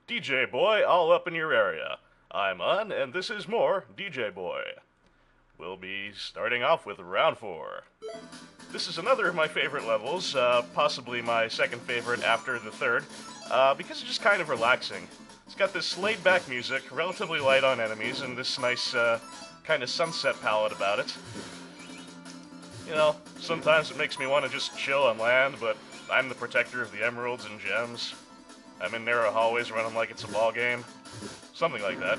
DJ Boy all up in your area. I'm Un, and this is more DJ Boy. We'll be starting off with round 4. This is another of my favorite levels, possibly my second favorite after the third, because it's just kind of relaxing. It's got this laid-back music, relatively light on enemies, and this nice, kind of sunset palette about it. You know, sometimes it makes me want to just chill on land, but I'm the protector of the emeralds and gems. I'm in narrow hallways running like it's a ball game. Something like that.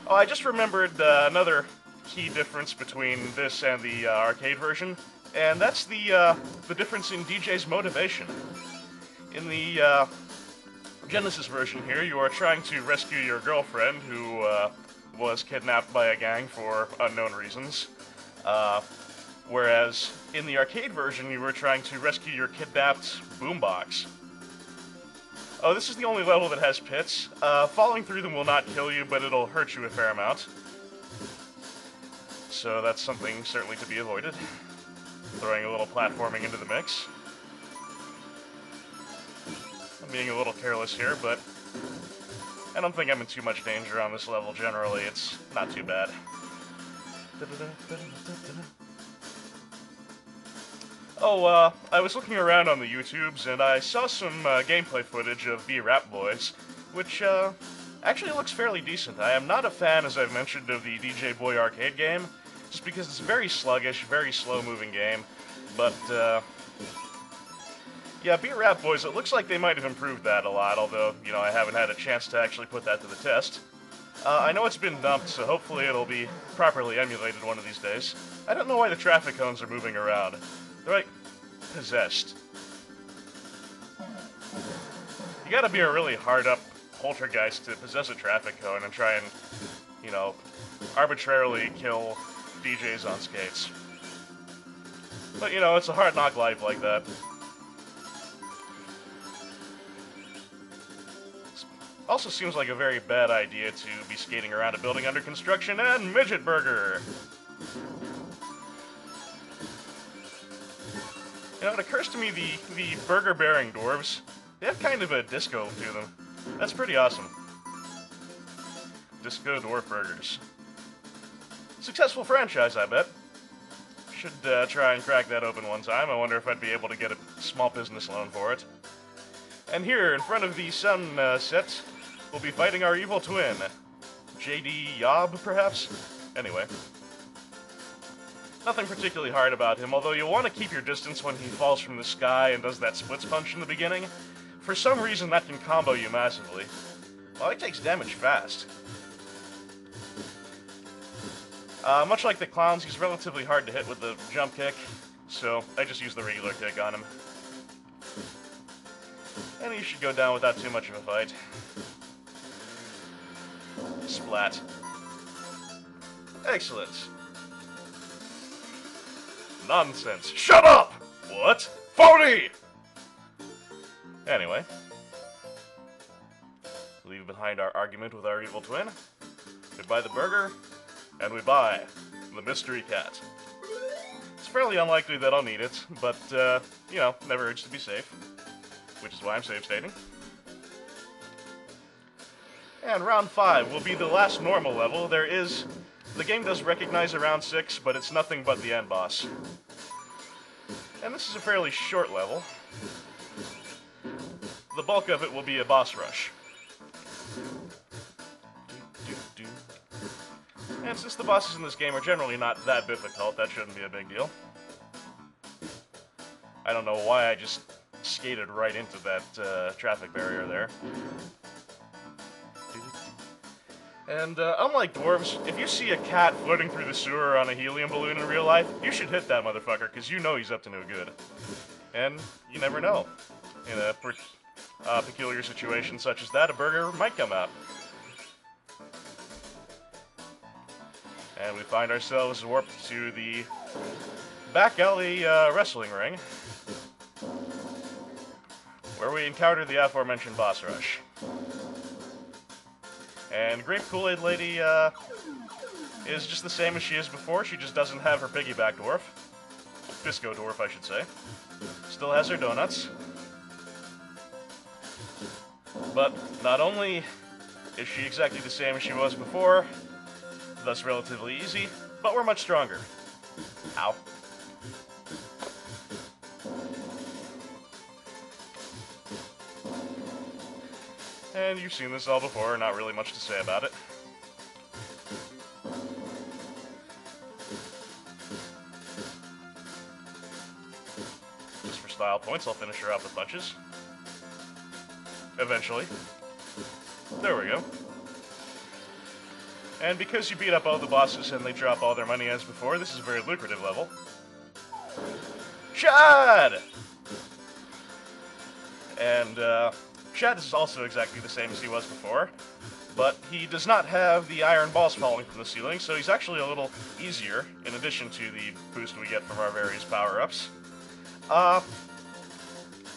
I just remembered another key difference between this and the arcade version, and that's the difference in DJ's motivation. In the Genesis version here, you are trying to rescue your girlfriend who was kidnapped by a gang for unknown reasons. Whereas in the arcade version, you were trying to rescue your kidnapped boombox. Oh, this is the only level that has pits. Falling through them will not kill you, but it'll hurt you a fair amount. So that's something certainly to be avoided. Throwing a little platforming into the mix. I'm being a little careless here, but I don't think I'm in too much danger on this level generally. It's not too bad. Oh, I was looking around on the YouTubes, and I saw some gameplay footage of B-Rap Boys, which, actually looks fairly decent. I am not a fan, as I've mentioned, of the DJ Boy arcade game, just because it's a very sluggish, very slow-moving game, but, yeah, B-Rap Boys, it looks like they might have improved that a lot, although, you know, I haven't had a chance to actually put that to the test. I know it's been dumped, so hopefully it'll be properly emulated one of these days. I don't know why the traffic cones are moving around. They're like possessed. You gotta be a really hard-up poltergeist to possess a traffic cone and try and, you know, arbitrarily kill DJs on skates. But, you know, it's a hard knock life like that. Also seems like a very bad idea to be skating around a building under construction and Midget Burger! You know, it occurs to me the burger-bearing dwarves, they have kind of a disco to them. That's pretty awesome. Disco Dwarf Burgers. Successful franchise, I bet. Should try and crack that open one time. I wonder if I'd be able to get a small business loan for it. And here, in front of the sunset, we'll be fighting our evil twin. J.D. Yob, perhaps? Anyway. Nothing particularly hard about him, although you'll want to keep your distance when he falls from the sky and does that splits punch in the beginning. For some reason, that can combo you massively. Well, he takes damage fast. Much like the clowns, he's relatively hard to hit with the jump kick, so I just use the regular kick on him. And he should go down without too much of a fight. Splat. Excellent. Nonsense. Shut up! What? Phony! Anyway. Leave behind our argument with our evil twin. We buy the burger, and we buy the mystery cat. It's fairly unlikely that I'll need it, but, you know, never hurts to be safe. Which is why I'm save stating. And round 5 will be the last normal level. The game does recognize a round 6, but it's nothing but the end boss. And this is a fairly short level. The bulk of it will be a boss rush. And since the bosses in this game are generally not that difficult, that shouldn't be a big deal. I don't know why I just skated right into that traffic barrier there. And unlike dwarves, if you see a cat floating through the sewer on a helium balloon in real life, you should hit that motherfucker, because you know he's up to no good. And you never know. In a peculiar situation such as that, a burger might come out. And we find ourselves warped to the back alley wrestling ring, where we encounter the aforementioned boss rush. And Grape Kool-Aid Lady is just the same as she is before, she just doesn't have her piggyback dwarf. Disco dwarf, I should say. Still has her donuts. But not only is she exactly the same as she was before, thus relatively easy, but we're much stronger. Ow. And you've seen this all before, not really much to say about it. Just for style points, I'll finish her off with punches. Eventually. There we go. And because you beat up all the bosses and they drop all their money as before, this is a very lucrative level. Chad! And, Chad is also exactly the same as he was before, but he does not have the iron balls falling from the ceiling, so he's actually a little easier, in addition to the boost we get from our various power-ups.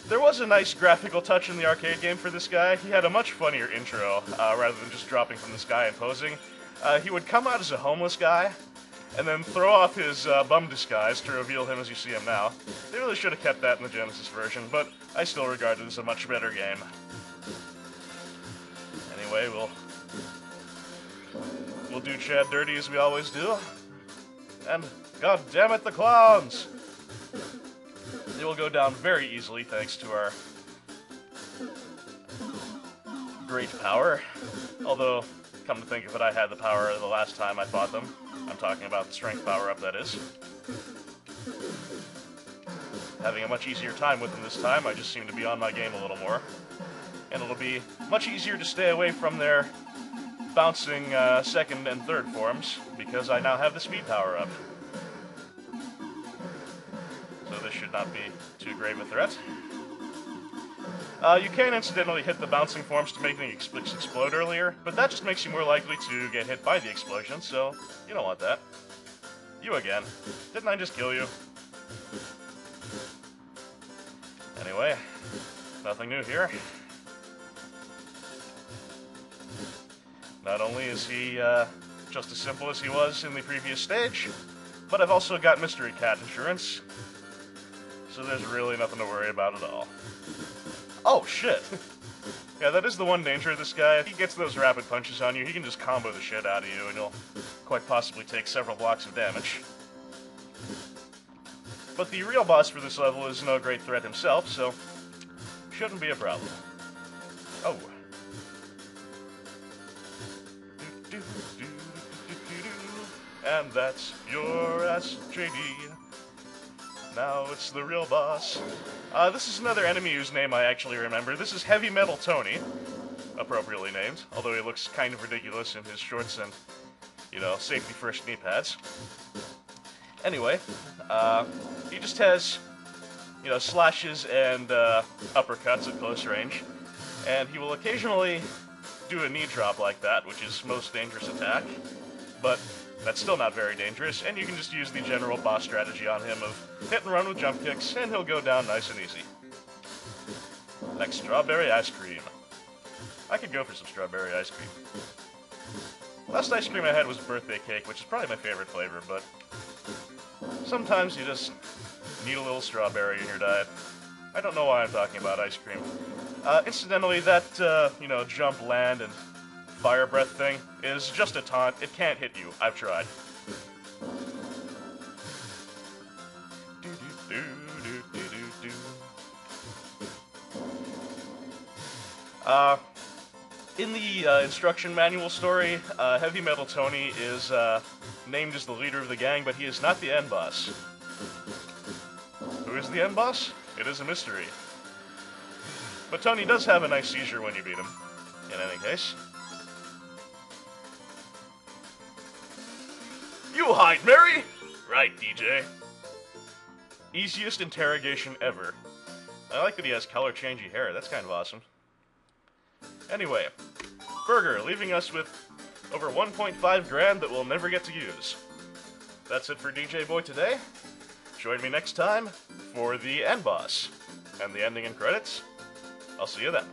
There was a nice graphical touch in the arcade game for this guy. He had a much funnier intro, rather than just dropping from the sky and posing. He would come out as a homeless guy, and then throw off his bum disguise to reveal him as you see him now. They really should have kept that in the Genesis version, but I still regard it as a much better game. Anyway, we'll do Chad dirty as we always do. And, god damn it, the clowns! They will go down very easily thanks to our great power. Although, come to think of it, I had the power the last time I fought them. I'm talking about the strength power-up, that is. Having a much easier time with them this time, I just seem to be on my game a little more. And it'll be much easier to stay away from their bouncing second and third forms, because I now have the speed power-up. So this should not be too grave a threat. You can incidentally hit the bouncing forms to make things explode earlier, but that just makes you more likely to get hit by the explosion, so you don't want that. You again. Didn't I just kill you? Anyway, nothing new here. Not only is he just as simple as he was in the previous stage, but I've also got mystery cat insurance, so there's really nothing to worry about at all. Oh, shit! Yeah, that is the one danger of this guy. If he gets those rapid punches on you, he can just combo the shit out of you, and you'll quite possibly take several blocks of damage. But the real boss for this level is no great threat himself, so shouldn't be a problem. Oh. And that's your SJD. Now it's the real boss. This is another enemy whose name I actually remember. This is Heavy Metal Tony, appropriately named, although he looks kind of ridiculous in his shorts and, you know, safety first knee pads. Anyway, he just has, you know, slashes and uppercuts at close range, and he will occasionally do a knee drop like that, which is most dangerous attack, but that's still not very dangerous, and you can just use the general boss strategy on him of hit and run with jump kicks, and he'll go down nice and easy. Next, strawberry ice cream. I could go for some strawberry ice cream. Last ice cream I had was birthday cake, which is probably my favorite flavor, but sometimes you just need a little strawberry in your diet. I don't know why I'm talking about ice cream. Incidentally, that, you know, jump, land, and fire breath thing is just a taunt. It can't hit you. I've tried. In the instruction manual story, Heavy Metal Tony is named as the leader of the gang, but he is not the end boss. Who is the end boss? It is a mystery. But Tony does have a nice seizure when you beat him, in any case. You hide, Mary! Right, DJ. Easiest interrogation ever. I like that he has color-changey hair. That's kind of awesome. Anyway, Burger, leaving us with over 1.5 grand that we'll never get to use. That's it for DJ Boy today. Join me next time for the end boss and the ending and credits. I'll see you then.